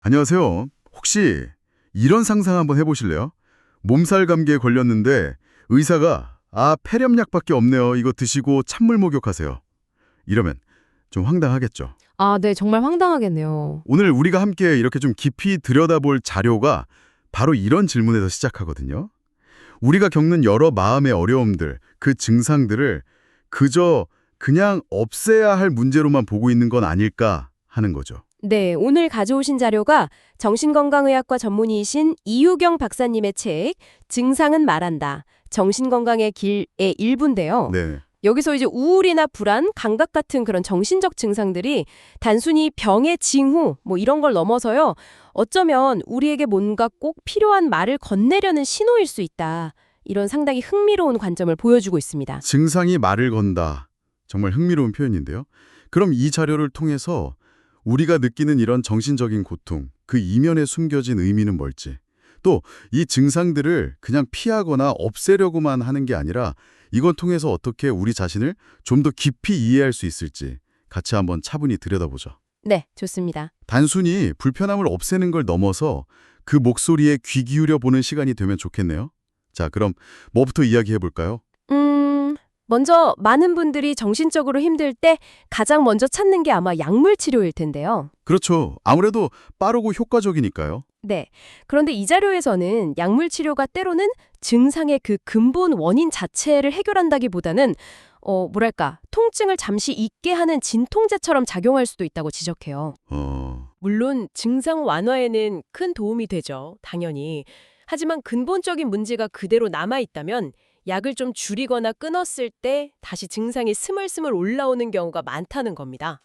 안녕하세요. 혹시 이런 상상 한번 해보실래요? 몸살 감기에 걸렸는데 의사가 폐렴약밖에 없네요. 이거 드시고 찬물 목욕하세요. 이러면 좀 황당하겠죠. 아, 네, 정말 황당하겠네요. 오늘 우리가 함께 이렇게 좀 깊이 들여다볼 자료가 바로 이런 질문에서 시작하거든요. 우리가 겪는 여러 마음의 어려움들, 그 증상들을 그냥 없애야 할 문제로만 보고 있는 건 아닐까 하는 거죠. 네, 오늘 가져오신 자료가 정신건강의학과 전문의이신 이유경 박사님의 책 증상은 말한다. 정신건강의 길의 일부인데요. 네. 여기서 이제 우울이나 불안, 감각 같은 그런 정신적 증상들이 단순히 병의 징후 이런 걸 넘어서요. 어쩌면 우리에게 뭔가 꼭 필요한 말을 건네려는 신호일 수 있다. 이런 상당히 흥미로운 관점을 보여주고 있습니다. 증상이 말을 건다. 정말 흥미로운 표현인데요. 그럼 이 자료를 통해서 우리가 느끼는 이런 정신적인 고통, 그 이면에 숨겨진 의미는 뭘지, 또 이 증상들을 그냥 피하거나 없애려고만 하는 게 아니라 이걸 통해서 어떻게 우리 자신을 좀 더 깊이 이해할 수 있을지 같이 한번 차분히 들여다보죠. 네, 좋습니다. 단순히 불편함을 없애는 걸 넘어서 그 목소리에 귀 기울여 보는 시간이 되면 좋겠네요. 자, 그럼 뭐부터 이야기해 볼까요? 먼저 많은 분들이 정신적으로 힘들 때 가장 먼저 찾는 게 아마 약물 치료일 텐데요. 그렇죠. 아무래도 빠르고 효과적이니까요. 네. 그런데 이 자료에서는 약물 치료가 때로는 증상의 그 근본 원인 자체를 해결한다기보다는 통증을 잠시 잊게 하는 진통제처럼 작용할 수도 있다고 지적해요. 물론 증상 완화에는 큰 도움이 되죠. 당연히. 하지만 근본적인 문제가 그대로 남아있다면 약을 좀 줄이거나 끊었을 때 다시 증상이 스물스물 올라오는 경우가 많다는 겁니다.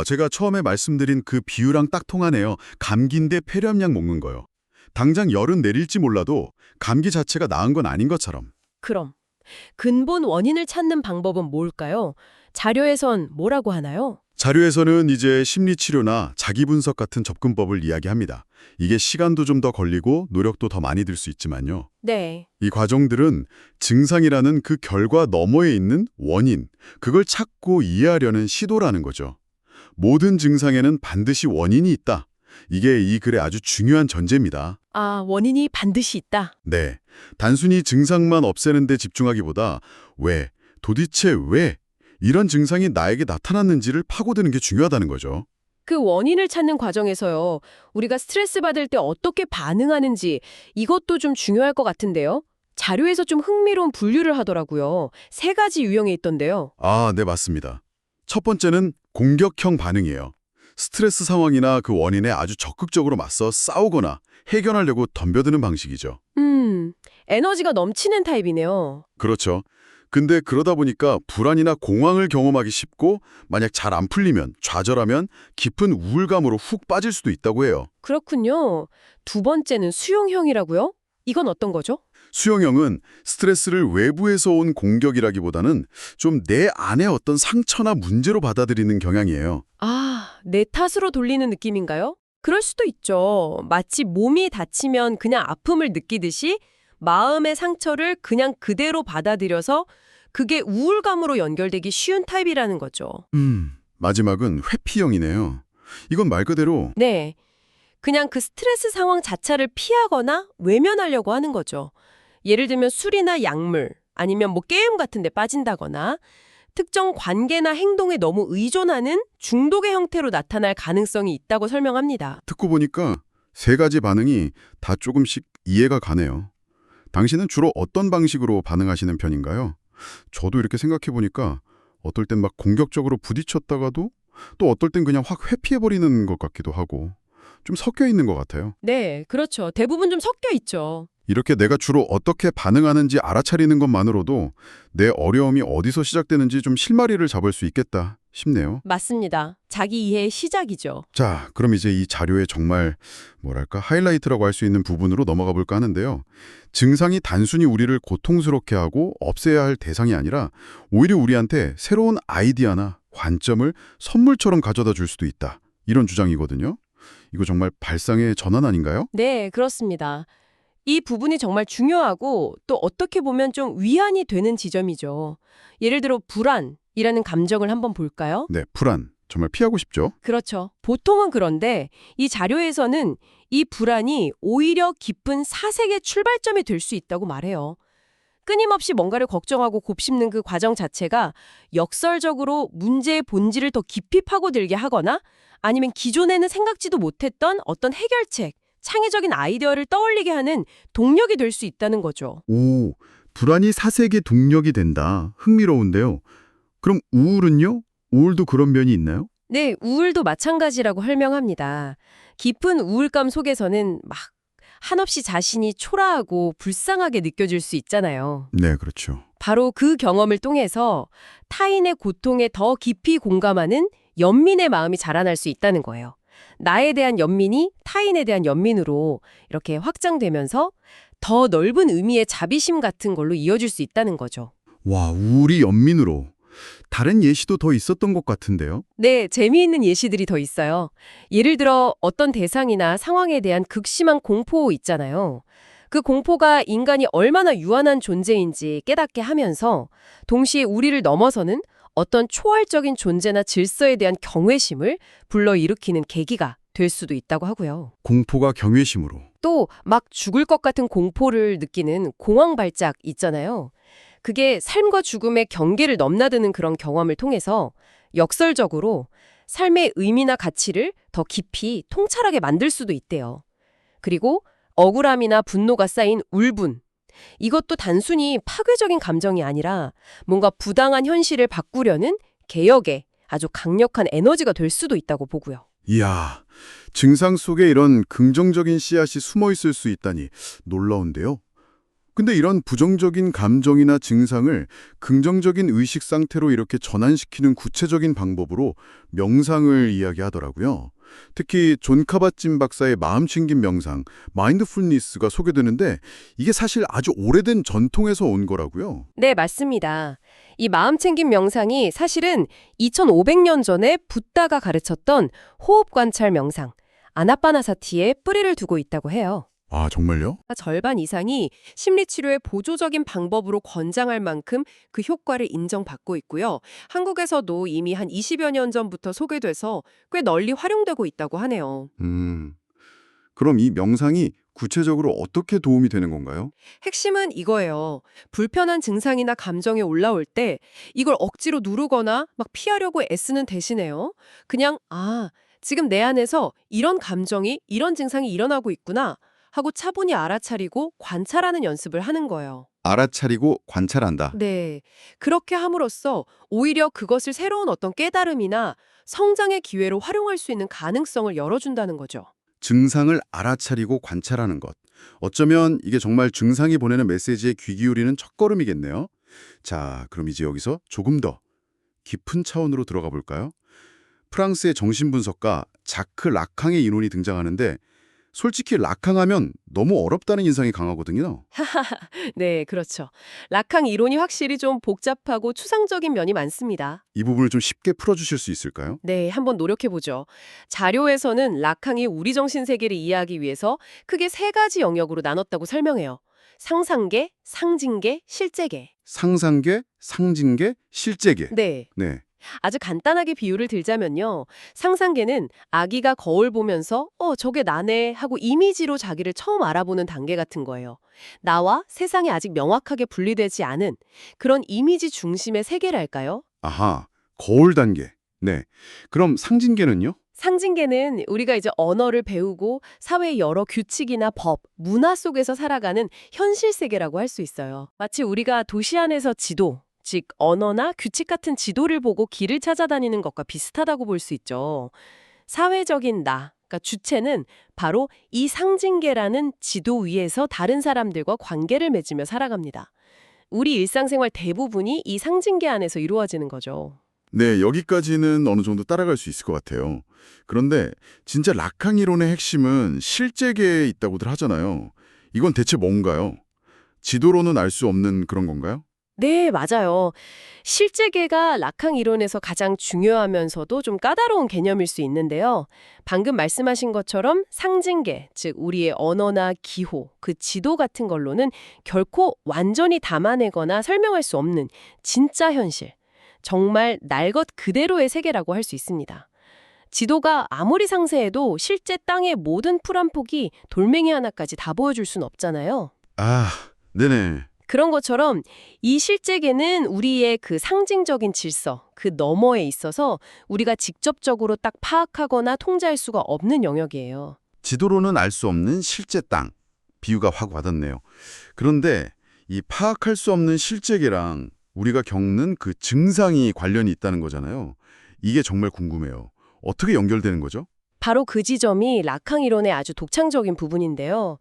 제가 처음에 말씀드린 그 비유랑 딱 통하네요. 감기인데 폐렴약 먹는 거요. 당장 열은 내릴지 몰라도 감기 자체가 나은 건 아닌 것처럼. 그럼 근본 원인을 찾는 방법은 뭘까요? 자료에선 뭐라고 하나요? 자료에서는 이제 심리치료나 자기분석 같은 접근법을 이야기합니다. 이게 시간도 좀 더 걸리고 노력도 더 많이 들 수 있지만요. 네. 이 과정들은 증상이라는 그 결과 너머에 있는 원인, 그걸 찾고 이해하려는 시도라는 거죠. 모든 증상에는 반드시 원인이 있다. 이게 이 글의 아주 중요한 전제입니다. 아, 원인이 반드시 있다. 네, 단순히 증상만 없애는 데 집중하기보다 도대체 왜 이런 증상이 나에게 나타났는지를 파고드는 게 중요하다는 거죠. 그 원인을 찾는 과정에서요. 우리가 스트레스 받을 때 어떻게 반응하는지 이것도 좀 중요할 것 같은데요. 자료에서 좀 흥미로운 분류를 하더라고요. 3가지 유형이 있던데요. 네, 맞습니다. 첫 번째는 공격형 반응이에요. 스트레스 상황이나 그 원인에 아주 적극적으로 맞서 싸우거나 해결하려고 덤벼드는 방식이죠. 에너지가 넘치는 타입이네요. 그렇죠. 근데 그러다 보니까 불안이나 공황을 경험하기 쉽고 만약 잘 안 풀리면 좌절하면 깊은 우울감으로 훅 빠질 수도 있다고 해요. 그렇군요. 2번째는 수용형이라고요? 이건 어떤 거죠? 수용형은 스트레스를 외부에서 온 공격이라기보다는 좀 내 안의 어떤 상처나 문제로 받아들이는 경향이에요. 아, 내 탓으로 돌리는 느낌인가요? 그럴 수도 있죠. 마치 몸이 다치면 그냥 아픔을 느끼듯이 마음의 상처를 그냥 그대로 받아들여서 그게 우울감으로 연결되기 쉬운 타입이라는 거죠. 마지막은 회피형이네요. 이건 말 그대로 네. 그냥 그 스트레스 상황 자체를 피하거나 외면하려고 하는 거죠. 예를 들면 술이나 약물, 아니면 게임 같은 데 빠진다거나 특정 관계나 행동에 너무 의존하는 중독의 형태로 나타날 가능성이 있다고 설명합니다. 듣고 보니까 3가지 반응이 다 조금씩 이해가 가네요. 당신은 주로 어떤 방식으로 반응하시는 편인가요? 저도 이렇게 생각해 보니까 어떨 땐 막 공격적으로 부딪혔다가도 또 어떨 땐 그냥 확 회피해버리는 것 같기도 하고 좀 섞여 있는 것 같아요. 네, 그렇죠. 대부분 좀 섞여 있죠. 이렇게 내가 주로 어떻게 반응하는지 알아차리는 것만으로도 내 어려움이 어디서 시작되는지 좀 실마리를 잡을 수 있겠다 싶네요. 맞습니다. 자기 이해의 시작이죠. 자, 그럼 이제 이 자료의 정말 하이라이트라고 할 수 있는 부분으로 넘어가 볼까 하는데요. 증상이 단순히 우리를 고통스럽게 하고 없애야 할 대상이 아니라 오히려 우리한테 새로운 아이디어나 관점을 선물처럼 가져다 줄 수도 있다. 이런 주장이거든요. 이거 정말 발상의 전환 아닌가요? 네, 그렇습니다. 이 부분이 정말 중요하고 또 어떻게 보면 좀 위안이 되는 지점이죠. 예를 들어 불안이라는 감정을 한번 볼까요? 네, 불안. 정말 피하고 싶죠. 그렇죠. 보통은 그런데 이 자료에서는 이 불안이 오히려 깊은 사색의 출발점이 될 수 있다고 말해요. 끊임없이 뭔가를 걱정하고 곱씹는 그 과정 자체가 역설적으로 문제의 본질을 더 깊이 파고들게 하거나 아니면 기존에는 생각지도 못했던 어떤 해결책, 창의적인 아이디어를 떠올리게 하는 동력이 될 수 있다는 거죠. 오, 불안이 사색의 동력이 된다. 흥미로운데요. 그럼 우울은요? 우울도 그런 면이 있나요? 네, 우울도 마찬가지라고 설명합니다. 깊은 우울감 속에서는 막 한없이 자신이 초라하고 불쌍하게 느껴질 수 있잖아요. 네, 그렇죠. 바로 그 경험을 통해서 타인의 고통에 더 깊이 공감하는 연민의 마음이 자라날 수 있다는 거예요. 나에 대한 연민이 타인에 대한 연민으로 이렇게 확장되면서 더 넓은 의미의 자비심 같은 걸로 이어질 수 있다는 거죠. 와, 우울이 연민으로. 다른 예시도 더 있었던 것 같은데요. 네, 재미있는 예시들이 더 있어요. 예를 들어 어떤 대상이나 상황에 대한 극심한 공포 있잖아요. 그 공포가 인간이 얼마나 유한한 존재인지 깨닫게 하면서 동시에 우리를 넘어서는 어떤 초월적인 존재나 질서에 대한 경외심을 불러일으키는 계기가 될 수도 있다고 하고요. 공포가 경외심으로. 또 막 죽을 것 같은 공포를 느끼는 공황 발작 있잖아요. 그게 삶과 죽음의 경계를 넘나드는 그런 경험을 통해서 역설적으로 삶의 의미나 가치를 더 깊이 통찰하게 만들 수도 있대요. 그리고 억울함이나 분노가 쌓인 울분. 이것도 단순히 파괴적인 감정이 아니라 뭔가 부당한 현실을 바꾸려는 개혁의 아주 강력한 에너지가 될 수도 있다고 보고요. 이야, 증상 속에 이런 긍정적인 씨앗이 숨어 있을 수 있다니 놀라운데요. 근데 이런 부정적인 감정이나 증상을 긍정적인 의식 상태로 이렇게 전환시키는 구체적인 방법으로 명상을 이야기하더라고요. 특히 존 카bat-짐 박사의 마음 챙김 명상, 마인드풀니스가 소개되는데 이게 사실 아주 오래된 전통에서 온 거라고요. 네, 맞습니다. 이 마음챙김 명상이 사실은 2500년 전에 붓다가 가르쳤던 호흡 관찰 명상, 아나빠나사티에 뿌리를 두고 있다고 해요. 아, 정말요? 절반 이상이 심리치료의 보조적인 방법으로 권장할 만큼 그 효과를 인정받고 있고요. 한국에서도 이미 한 20여 년 전부터 소개돼서 꽤 널리 활용되고 있다고 하네요. 그럼 이 명상이 구체적으로 어떻게 도움이 되는 건가요? 핵심은 이거예요. 불편한 증상이나 감정이 올라올 때 이걸 억지로 누르거나 막 피하려고 애쓰는 대신에요. 그냥 지금 내 안에서 이런 감정이, 이런 증상이 일어나고 있구나 하고 차분히 알아차리고 관찰하는 연습을 하는 거예요. 알아차리고 관찰한다. 네. 그렇게 함으로써 오히려 그것을 새로운 어떤 깨달음이나 성장의 기회로 활용할 수 있는 가능성을 열어준다는 거죠. 증상을 알아차리고 관찰하는 것. 어쩌면 이게 정말 증상이 보내는 메시지에 귀 기울이는 첫걸음이겠네요. 자, 그럼 이제 여기서 조금 더 깊은 차원으로 들어가 볼까요? 프랑스의 정신분석가 자크 라캉의 이론이 등장하는데 솔직히 라캉 하면 너무 어렵다는 인상이 강하거든요. 네, 그렇죠. 라캉 이론이 확실히 좀 복잡하고 추상적인 면이 많습니다. 이 부분을 좀 쉽게 풀어주실 수 있을까요? 네, 한번 노력해보죠. 자료에서는 라캉이 우리 정신세계를 이해하기 위해서 크게 세 가지 영역으로 나눴다고 설명해요. 상상계, 상징계, 실제계. 상상계, 상징계, 실제계. 네. 네. 아주 간단하게 비유를 들자면요. 상상계는 아기가 거울 보면서 저게 나네 하고 이미지로 자기를 처음 알아보는 단계 같은 거예요. 나와 세상이 아직 명확하게 분리되지 않은 그런 이미지 중심의 세계랄까요? 아하, 거울 단계. 네. 그럼 상징계는요? 상징계는 우리가 이제 언어를 배우고 사회의 여러 규칙이나 법, 문화 속에서 살아가는 현실 세계라고 할 수 있어요. 마치 우리가 도시 안에서 지도, 즉 언어나 규칙 같은 지도를 보고 길을 찾아다니는 것과 비슷하다고 볼 수 있죠. 사회적인 나, 그러니까 주체는 바로 이 상징계라는 지도 위에서 다른 사람들과 관계를 맺으며 살아갑니다. 우리 일상생활 대부분이 이 상징계 안에서 이루어지는 거죠. 네, 여기까지는 어느 정도 따라갈 수 있을 것 같아요. 그런데 진짜 라캉 이론의 핵심은 실제계에 있다고들 하잖아요. 이건 대체 뭔가요? 지도로는 알 수 없는 그런 건가요? 네, 맞아요. 실제계가 라캉 이론에서 가장 중요하면서도 좀 까다로운 개념일 수 있는데요. 방금 말씀하신 것처럼 상징계, 즉 우리의 언어나 기호, 그 지도 같은 걸로는 결코 완전히 담아내거나 설명할 수 없는 진짜 현실, 정말 날 것 그대로의 세계라고 할 수 있습니다. 지도가 아무리 상세해도 실제 땅의 모든 풀 한 폭이 돌멩이 하나까지 다 보여줄 순 없잖아요. 아, 네네. 그런 것처럼 이 실제계는 우리의 그 상징적인 질서, 그 너머에 있어서 우리가 직접적으로 딱 파악하거나 통제할 수가 없는 영역이에요. 지도로는 알 수 없는 실제 땅. 비유가 확 와닿네요. 그런데 이 파악할 수 없는 실제계랑 우리가 겪는 그 증상이 관련이 있다는 거잖아요. 이게 정말 궁금해요. 어떻게 연결되는 거죠? 바로 그 지점이 라캉 이론의 아주 독창적인 부분인데요.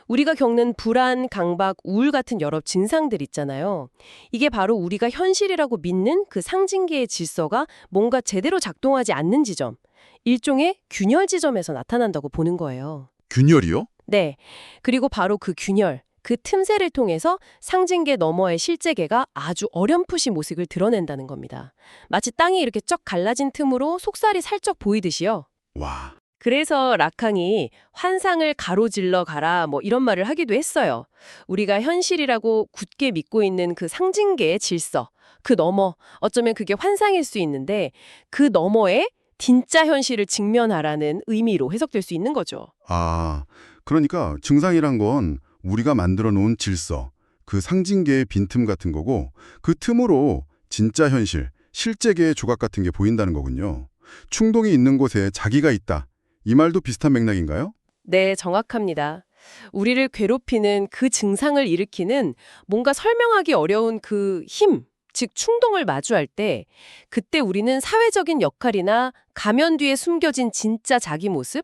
우리가 겪는 불안, 강박, 우울 같은 여러 증상들 있잖아요. 이게 바로 우리가 현실이라고 믿는 그 상징계의 질서가 뭔가 제대로 작동하지 않는 지점, 일종의 균열 지점에서 나타난다고 보는 거예요. 균열이요? 네. 그리고 바로 그 균열, 그 틈새를 통해서 상징계 너머의 실제계가 아주 어렴풋이 모습을 드러낸다는 겁니다. 마치 땅이 이렇게 쩍 갈라진 틈으로 속살이 살짝 보이듯이요. 와, 그래서 라캉이 환상을 가로질러 가라 뭐 이런 말을 하기도 했어요. 우리가 현실이라고 굳게 믿고 있는 그 상징계의 질서, 그 너머, 어쩌면 그게 환상일 수 있는데 그 너머에 진짜 현실을 직면하라는 의미로 해석될 수 있는 거죠. 아, 그러니까 증상이란 건 우리가 만들어 놓은 질서, 그 상징계의 빈틈 같은 거고 그 틈으로 진짜 현실, 실제계의 조각 같은 게 보인다는 거군요. 충동이 있는 곳에 자기가 있다. 이 말도 비슷한 맥락인가요? 네, 정확합니다. 우리를 괴롭히는 그 증상을 일으키는 뭔가 설명하기 어려운 그 힘, 즉 충동을 마주할 때 그때 우리는 사회적인 역할이나 가면 뒤에 숨겨진 진짜 자기 모습,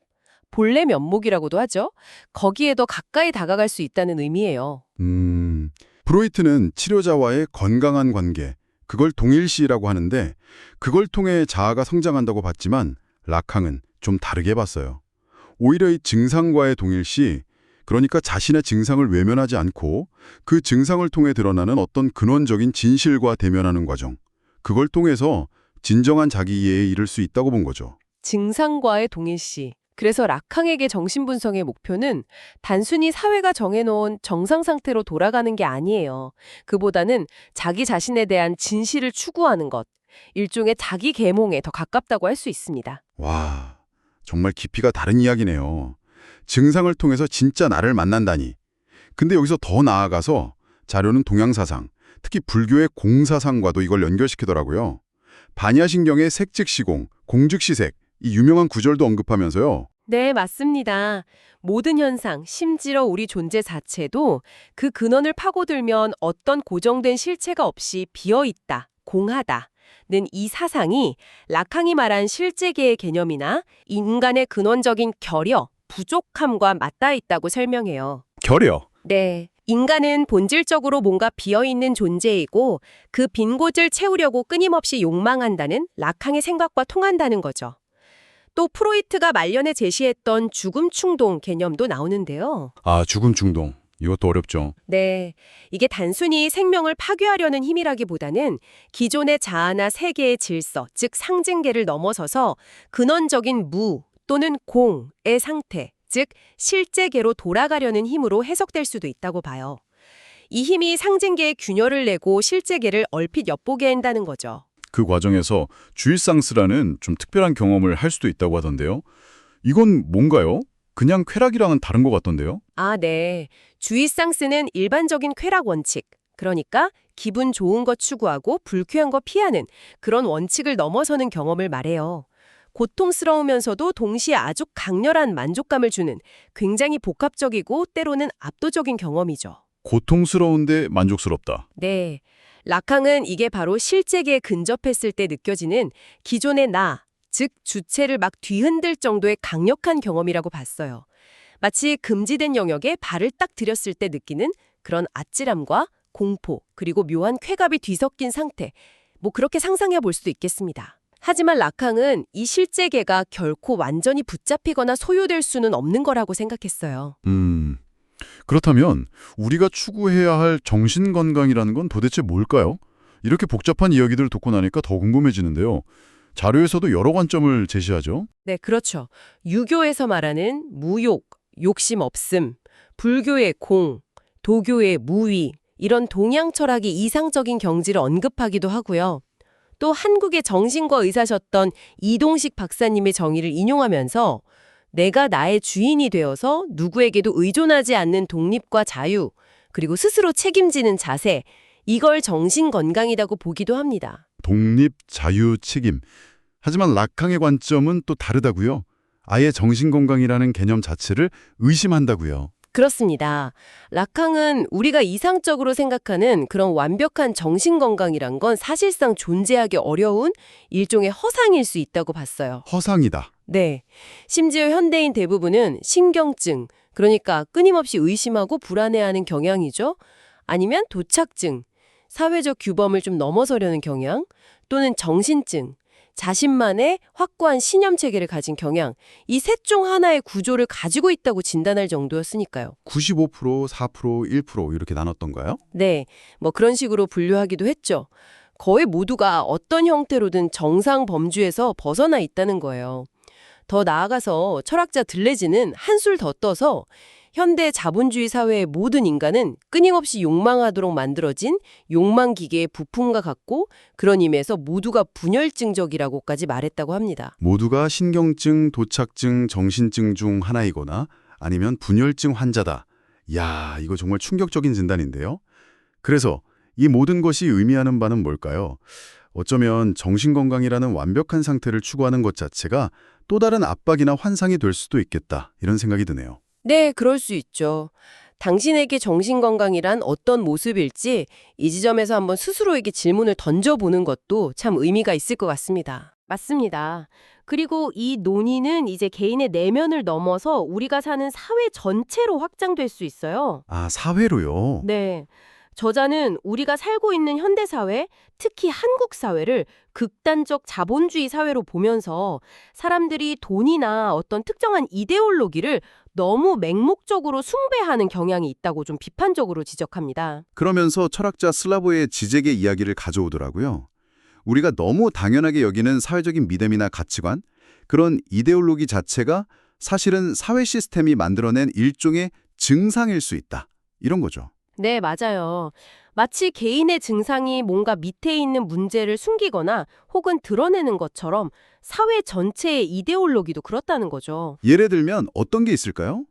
본래 면목이라고도 하죠. 거기에 더 가까이 다가갈 수 있다는 의미예요. 프로이트는 치료자와의 건강한 관계, 그걸 동일시라고 하는데 그걸 통해 자아가 성장한다고 봤지만 라캉은 좀 다르게 봤어요. 오히려 이 증상과의 동일시, 그러니까 자신의 증상을 외면하지 않고 그 증상을 통해 드러나는 어떤 근원적인 진실과 대면하는 과정, 그걸 통해서 진정한 자기 이해에 이를 수 있다고 본 거죠. 증상과의 동일시. 그래서 라캉에게 정신분석의 목표는 단순히 사회가 정해놓은 정상 상태로 돌아가는 게 아니에요. 그보다는 자기 자신에 대한 진실을 추구하는 것, 일종의 자기 계몽에 더 가깝다고 할 수 있습니다. 와, 정말 깊이가 다른 이야기네요. 증상을 통해서 진짜 나를 만난다니. 근데 여기서 더 나아가서 자료는 동양사상, 특히 불교의 공사상과도 이걸 연결시키더라고요. 반야신경의 색즉시공, 공즉시색, 이 유명한 구절도 언급하면서요. 네, 맞습니다. 모든 현상, 심지어 우리 존재 자체도 그 근원을 파고들면 어떤 고정된 실체가 없이 비어있다, 공하다. 는 이 사상이 라캉이 말한 실제계의 개념이나 인간의 근원적인 결여, 부족함과 맞닿아 있다고 설명해요. 결여. 네. 인간은 본질적으로 뭔가 비어있는 존재이고 그 빈 곳을 채우려고 끊임없이 욕망한다는 라캉의 생각과 통한다는 거죠. 또 프로이트가 말년에 제시했던 죽음 충동 개념도 나오는데요. 아, 죽음 충동. 이것도 어렵죠. 네, 이게 단순히 생명을 파괴하려는 힘이라기보다는 기존의 자아나 세계의 질서, 즉 상징계를 넘어서서 근원적인 무 또는 공의 상태, 즉 실제계로 돌아가려는 힘으로 해석될 수도 있다고 봐요. 이 힘이 상징계의 균열을 내고 실제계를 얼핏 엿보게 한다는 거죠. 그 과정에서 주일상스라는 좀 특별한 경험을 할 수도 있다고 하던데요. 이건 뭔가요? 그냥 쾌락이랑은 다른 것 같던데요? 아, 네. 주의상스는 일반적인 쾌락 원칙, 그러니까 기분 좋은 것 추구하고 불쾌한 것 피하는 그런 원칙을 넘어서는 경험을 말해요. 고통스러우면서도 동시에 아주 강렬한 만족감을 주는 굉장히 복합적이고 때로는 압도적인 경험이죠. 고통스러운데 만족스럽다. 네. 라캉은 이게 바로 실제계에 근접했을 때 느껴지는 기존의 나, 즉 주체를 막 뒤흔들 정도의 강력한 경험이라고 봤어요. 마치 금지된 영역에 발을 딱 들였을 때 느끼는 그런 아찔함과 공포, 그리고 묘한 쾌감이 뒤섞인 상태, 뭐 그렇게 상상해 볼 수도 있겠습니다. 하지만 라캉은 이 실제계가 결코 완전히 붙잡히거나 소유될 수는 없는 거라고 생각했어요. 그렇다면 우리가 추구해야 할 정신건강이라는 건 도대체 뭘까요? 이렇게 복잡한 이야기들을 듣고 나니까 더 궁금해지는데요. 자료에서도 여러 관점을 제시하죠. 네, 그렇죠. 유교에서 말하는 무욕, 욕심 없음, 불교의 공, 도교의 무위, 이런 동양 철학이 이상적인 경지를 언급하기도 하고요. 또 한국의 정신과 의사셨던 이동식 박사님의 정의를 인용하면서 내가 나의 주인이 되어서 누구에게도 의존하지 않는 독립과 자유, 그리고 스스로 책임지는 자세, 이걸 정신건강이라고 보기도 합니다. 독립, 자유, 책임. 하지만 라캉의 관점은 또 다르다고요. 아예 정신건강이라는 개념 자체를 의심한다고요. 그렇습니다. 라캉은 우리가 이상적으로 생각하는 그런 완벽한 정신건강이란 건 사실상 존재하기 어려운 일종의 허상일 수 있다고 봤어요. 허상이다. 네. 심지어 현대인 대부분은 신경증, 그러니까 끊임없이 의심하고 불안해하는 경향이죠. 아니면 도착증, 사회적 규범을 좀 넘어서려는 경향, 또는 정신증, 자신만의 확고한 신념 체계를 가진 경향, 이 셋 중 하나의 구조를 가지고 있다고 진단할 정도였으니까요. 95%, 4%, 1% 이렇게 나눴던가요? 네, 뭐 그런 식으로 분류하기도 했죠. 거의 모두가 어떤 형태로든 정상 범주에서 벗어나 있다는 거예요. 더 나아가서 철학자 들레즈는 한술 더 떠서 현대 자본주의 사회의 모든 인간은 끊임없이 욕망하도록 만들어진 욕망 기계의 부품과 같고 그런 의미에서 모두가 분열증적이라고까지 말했다고 합니다. 모두가 신경증, 도착증, 정신증 중 하나이거나 아니면 분열증 환자다. 야, 이거 정말 충격적인 진단인데요. 그래서 이 모든 것이 의미하는 바는 뭘까요? 어쩌면 정신건강이라는 완벽한 상태를 추구하는 것 자체가 또 다른 압박이나 환상이 될 수도 있겠다. 이런 생각이 드네요. 네, 그럴 수 있죠. 당신에게 정신건강이란 어떤 모습일지 이 지점에서 한번 스스로에게 질문을 던져보는 것도 참 의미가 있을 것 같습니다. 맞습니다. 그리고 이 논의는 이제 개인의 내면을 넘어서 우리가 사는 사회 전체로 확장될 수 있어요. 아, 사회로요? 네. 저자는 우리가 살고 있는 현대사회, 특히 한국 사회를 극단적 자본주의 사회로 보면서 사람들이 돈이나 어떤 특정한 이데올로기를 너무 맹목적으로 숭배하는 경향이 있다고 좀 비판적으로 지적합니다. 그러면서 철학자 슬라보의 지제계 이야기를 가져오더라고요. 우리가 너무 당연하게 여기는 사회적인 믿음이나 가치관, 그런 이데올로기 자체가 사실은 사회 시스템이 만들어낸 일종의 증상일 수 있다. 이런 거죠. 네, 맞아요. 마치 개인의 증상이 뭔가 밑에 있는 문제를 숨기거나 혹은 드러내는 것처럼 사회 전체의 이데올로기도 그렇다는 거죠. 예를 들면 어떤 게 있을까요?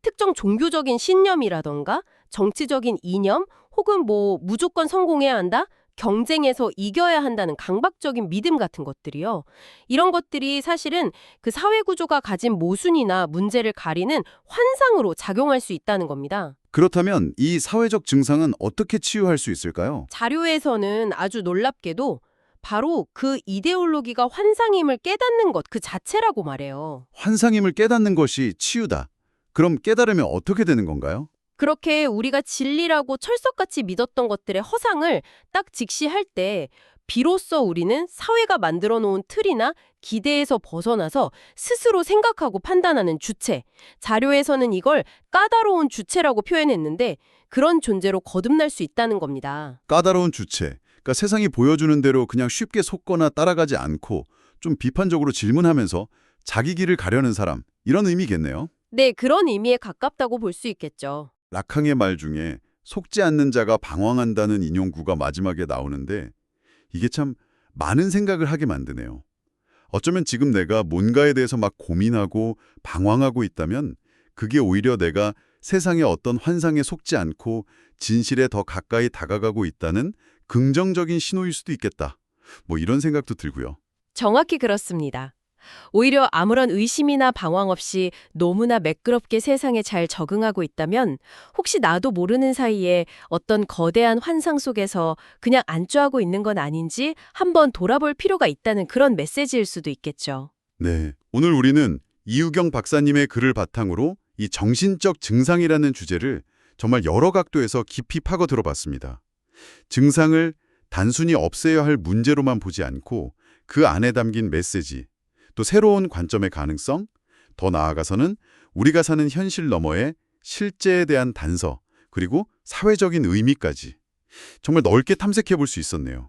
특정 종교적인 신념이라던가 정치적인 이념 혹은 뭐 무조건 성공해야 한다? 경쟁에서 이겨야 한다는 강박적인 믿음 같은 것들이요. 이런 것들이 사실은 그 사회 구조가 가진 모순이나 문제를 가리는 환상으로 작용할 수 있다는 겁니다. 그렇다면 이 사회적 증상은 어떻게 치유할 수 있을까요? 자료에서는 아주 놀랍게도 바로 그 이데올로기가 환상임을 깨닫는 것 그 자체라고 말해요. 환상임을 깨닫는 것이 치유다. 그럼 깨달으면 어떻게 되는 건가요? 그렇게 우리가 진리라고 철석같이 믿었던 것들의 허상을 딱 직시할 때 비로소 우리는 사회가 만들어 놓은 틀이나 기대에서 벗어나서 스스로 생각하고 판단하는 주체, 자료에서는 이걸 까다로운 주체라고 표현했는데 그런 존재로 거듭날 수 있다는 겁니다. 까다로운 주체. 그러니까 세상이 보여주는 대로 그냥 쉽게 속거나 따라가지 않고 좀 비판적으로 질문하면서 자기 길을 가려는 사람. 이런 의미겠네요. 네, 그런 의미에 가깝다고 볼 수 있겠죠. 라캉의 말 중에 속지 않는 자가 방황한다는 인용구가 마지막에 나오는데 이게 참 많은 생각을 하게 만드네요. 어쩌면 지금 내가 뭔가에 대해서 막 고민하고 방황하고 있다면 그게 오히려 내가 세상의 어떤 환상에 속지 않고 진실에 더 가까이 다가가고 있다는 긍정적인 신호일 수도 있겠다. 뭐 이런 생각도 들고요. 정확히 그렇습니다. 오히려 아무런 의심이나 방황 없이 너무나 매끄럽게 세상에 잘 적응하고 있다면 혹시 나도 모르는 사이에 어떤 거대한 환상 속에서 그냥 안주하고 있는 건 아닌지 한번 돌아볼 필요가 있다는 그런 메시지일 수도 있겠죠. 네, 오늘 우리는 이유경 박사님의 글을 바탕으로 이 정신적 증상이라는 주제를 정말 여러 각도에서 깊이 파고 들어봤습니다. 증상을 단순히 없애야 할 문제로만 보지 않고 그 안에 담긴 메시지, 또 새로운 관점의 가능성, 더 나아가서는 우리가 사는 현실 너머의 실제에 대한 단서, 그리고 사회적인 의미까지 정말 넓게 탐색해 볼 수 있었네요.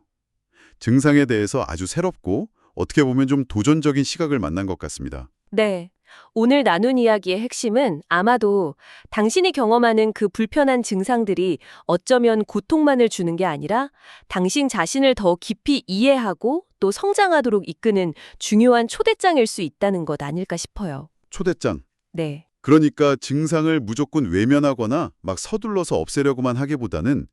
증상에 대해서 아주 새롭고 어떻게 보면 좀 도전적인 시각을 만난 것 같습니다. 네. 오늘 나눈 이야기의 핵심은 아마도 당신이 경험하는 그 불편한 증상들이 어쩌면 고통만을 주는 게 아니라 당신 자신을 더 깊이 이해하고 또 성장하도록 이끄는 중요한 초대장일 수 있다는 것 아닐까 싶어요. 초대장. 네. 그러니까 증상을 무조건 외면하거나 막 서둘러서 없애려고만 하기보다는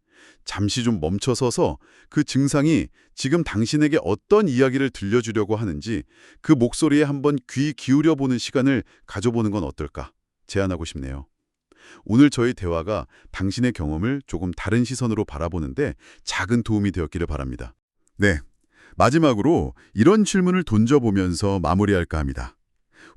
잠시 좀 멈춰서서 그 증상이 지금 당신에게 어떤 이야기를 들려주려고 하는지 그 목소리에 한번 귀 기울여보는 시간을 가져보는 건 어떨까 제안하고 싶네요. 오늘 저희 대화가 당신의 경험을 조금 다른 시선으로 바라보는데 작은 도움이 되었기를 바랍니다. 네, 마지막으로 이런 질문을 던져보면서 마무리할까 합니다.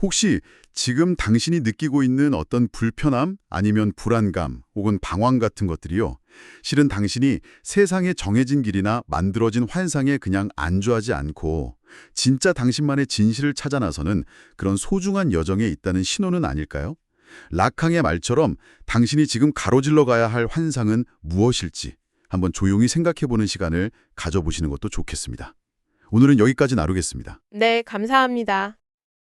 혹시 지금 당신이 느끼고 있는 어떤 불편함 아니면 불안감 혹은 방황 같은 것들이요. 실은 당신이 세상에 정해진 길이나 만들어진 환상에 그냥 안주하지 않고 진짜 당신만의 진실을 찾아 나서는 그런 소중한 여정에 있다는 신호는 아닐까요? 라캉의 말처럼 당신이 지금 가로질러 가야 할 환상은 무엇일지 한번 조용히 생각해보는 시간을 가져보시는 것도 좋겠습니다. 오늘은 여기까지 나누겠습니다. 네, 감사합니다.